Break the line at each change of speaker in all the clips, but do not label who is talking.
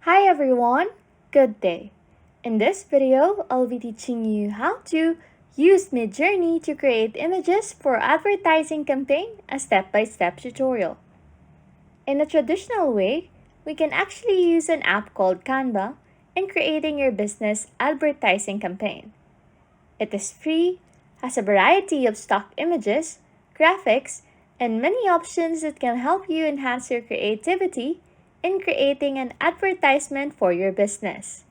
Hi everyone, good day. In this video, I'll be teaching you how to use Midjourney to create images for advertising campaign, a step-by-step tutorial. In a traditional way, we can actually use an app called Canva in creating your business advertising campaign. It is free, has a variety of stock images, graphics, and many options that can help you enhance your creativity in creating an advertisement for your business.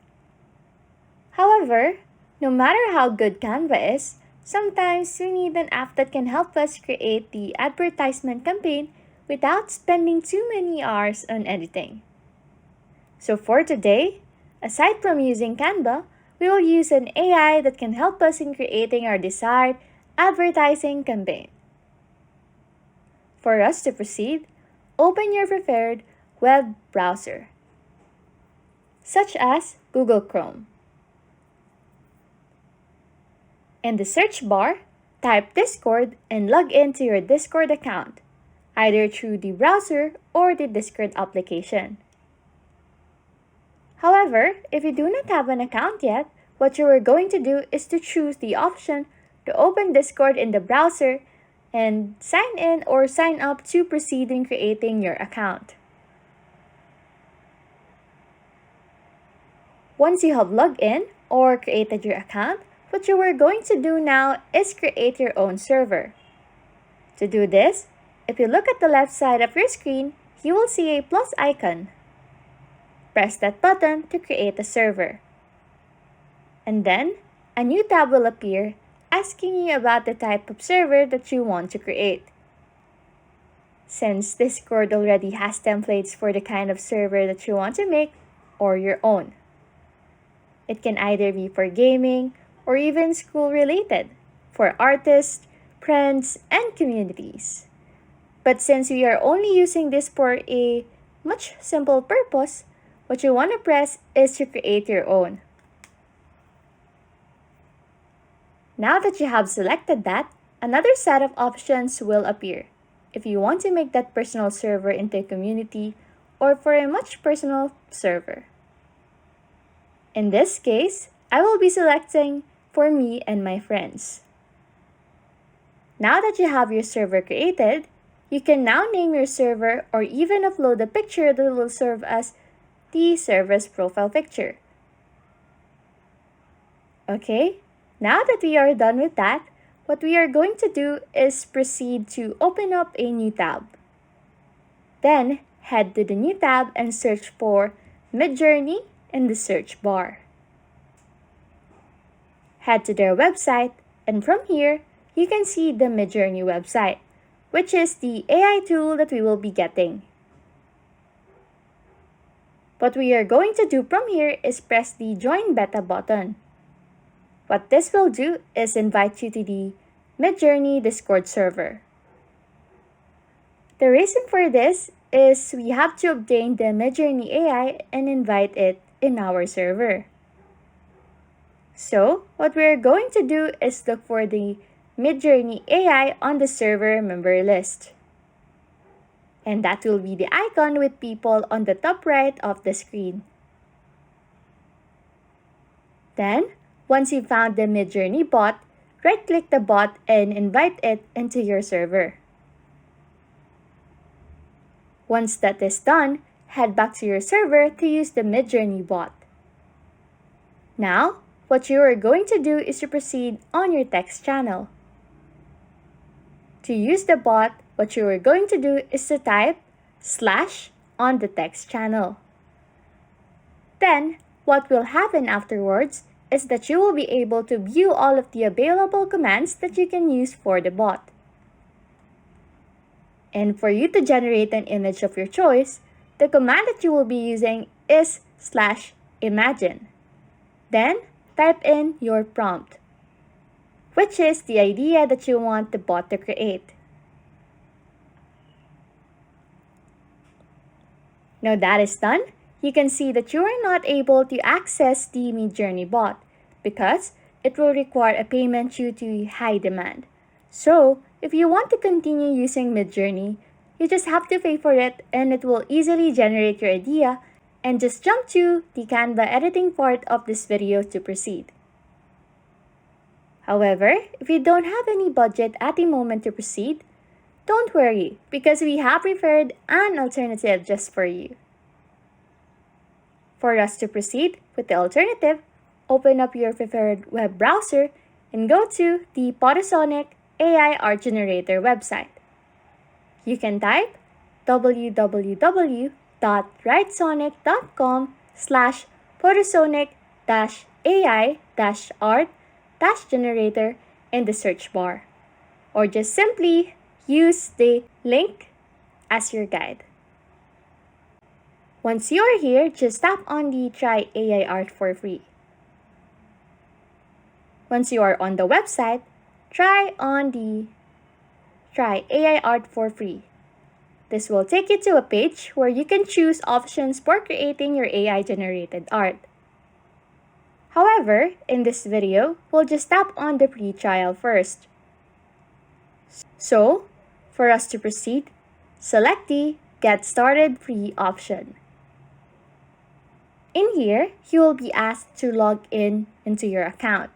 However, no matter how good Canva is, sometimes we need an app that can help us create the advertisement campaign without spending too many hours on editing. So for today, aside from using Canva, we will use an AI that can help us in creating our desired advertising campaign. For us to proceed, open your preferred web browser, such as Google Chrome. In the search bar, type Discord and log into your Discord account, either through the browser or the Discord application. However, if you do not have an account yet, what you are going to do is to choose the option to open Discord in the browser and sign in or sign up to proceed in creating your account. Once you have logged in or created your account, what you are going to do now is create your own server. To do this, if you look at the left side of your screen, you will see a plus icon. Press that button to create a server. And then, a new tab will appear asking you about the type of server that you want to create. Since Discord already has templates for the kind of server that you want to make or your own. It can either be for gaming or even school-related, for artists, friends, and communities. But since we are only using this for a much simple purpose, what you want to press is to create your own. Now that you have selected that, another set of options will appear if you want to make that personal server into a community or for a much personal server. In this case, I will be selecting for me and my friends. Now that you have your server created, you can now name your server or even upload a picture that will serve as the server's profile picture. Okay, now that we are done with that, what we are going to do is proceed to open up a new tab. Then, head to the new tab and search for Midjourney in the search bar. Head to their website, and from here, you can see the Midjourney website, which is the AI tool that we will be getting. What we are going to do from here is press the Join Beta button. What this will do is invite you to the Midjourney Discord server. The reason for this is we have to obtain the Midjourney AI and invite it in our server. So, what we're going to do is look for the Midjourney AI on the server member list. And that will be the icon with people on the top right of the screen. Then, once you found the Midjourney bot, right-click the bot and invite it into your server. Once that is done, head back to your server to use the Midjourney bot. Now, what you are going to do is to proceed on your text channel. To use the bot, what you are going to do is to type / on the text channel. Then, what will happen afterwards is that you will be able to view all of the available commands that you can use for the bot. And for you to generate an image of your choice, the command that you will be using is /imagine. Then, type in your prompt, which is the idea that you want the bot to create. Now that is done, you can see that you are not able to access the Midjourney bot because it will require a payment due to high demand. So, if you want to continue using Midjourney, you just have to pay for it and it will easily generate your idea and just jump to the Canva editing part of this video to proceed. However, if you don't have any budget at the moment to proceed, don't worry because we have prepared an alternative just for you. For us to proceed with the alternative, open up your preferred web browser and go to the Photosonic AI Art Generator website. You can type www.photosonic.com/photosonic-ai-art-generator in the search bar, or just simply use the link as your guide. Once you're here, just tap on the Try AI Art for free. Once you are on the website, try on the Try AI Art for free. This will take you to a page where you can choose options for creating your AI-generated art. However, in this video, we'll just tap on the free trial first. So, for us to proceed, select the Get Started Free option. In here, you will be asked to log in into your account.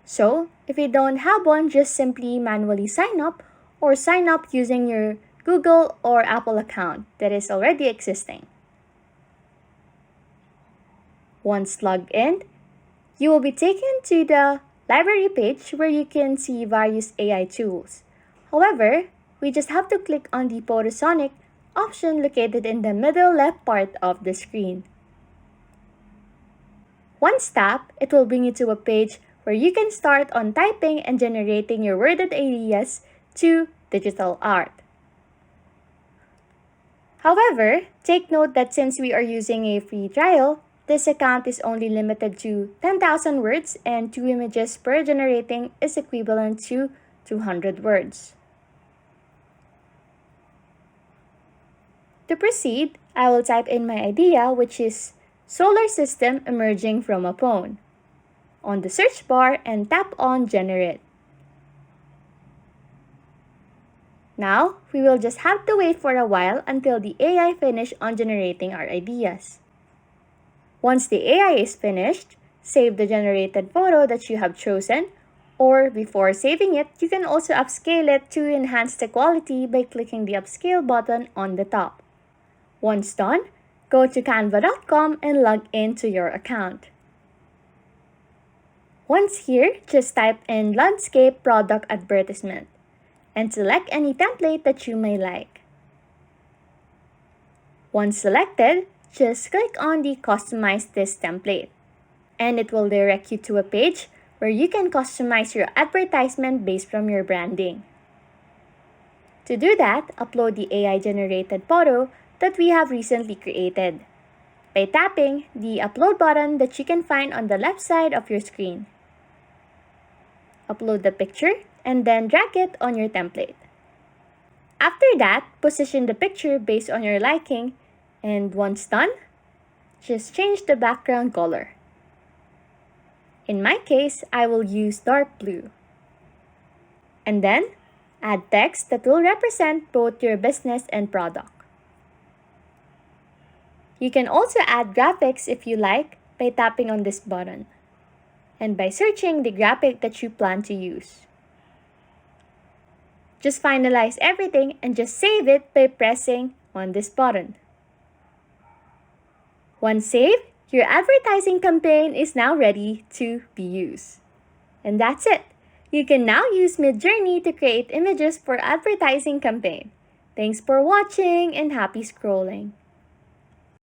So, if you don't have one, just simply manually sign up or sign up using your Google or Apple account that is already existing. Once logged in, you will be taken to the library page where you can see various AI tools. However, we just have to click on the Photosonic option located in the middle left part of the screen. Once tapped, it will bring you to a page where you can start on typing and generating your worded ideas to digital art. However, take note that since we are using a free trial, this account is only limited to 10,000 words and 2 images per generating is equivalent to 200 words. To proceed, I will type in my idea, which is solar system emerging from a phone, on the search bar and tap on Generate. Now, we will just have to wait for a while until the AI finish on generating our ideas. Once the AI is finished, save the generated photo that you have chosen, or before saving it, you can also upscale it to enhance the quality by clicking the upscale button on the top. Once done, go to canva.com and log into your account. Once here, just type in landscape product advertisement and select any template that you may like. Once selected, just click on the Customize this template, and it will direct you to a page where you can customize your advertisement based from your branding. To do that, upload the AI-generated photo that we have recently created by tapping the Upload button that you can find on the left side of your screen. Upload the picture and then drag it on your template. After that, position the picture based on your liking, and once done, just change the background color. In my case, I will use dark blue. And then, add text that will represent both your business and product. You can also add graphics if you like by tapping on this button and by searching the graphic that you plan to use. Just finalize everything and just save it by pressing on this button. Once saved, your advertising campaign is now ready to be used. And that's it. You can now use Midjourney to create images for advertising campaign. Thanks for watching and happy scrolling.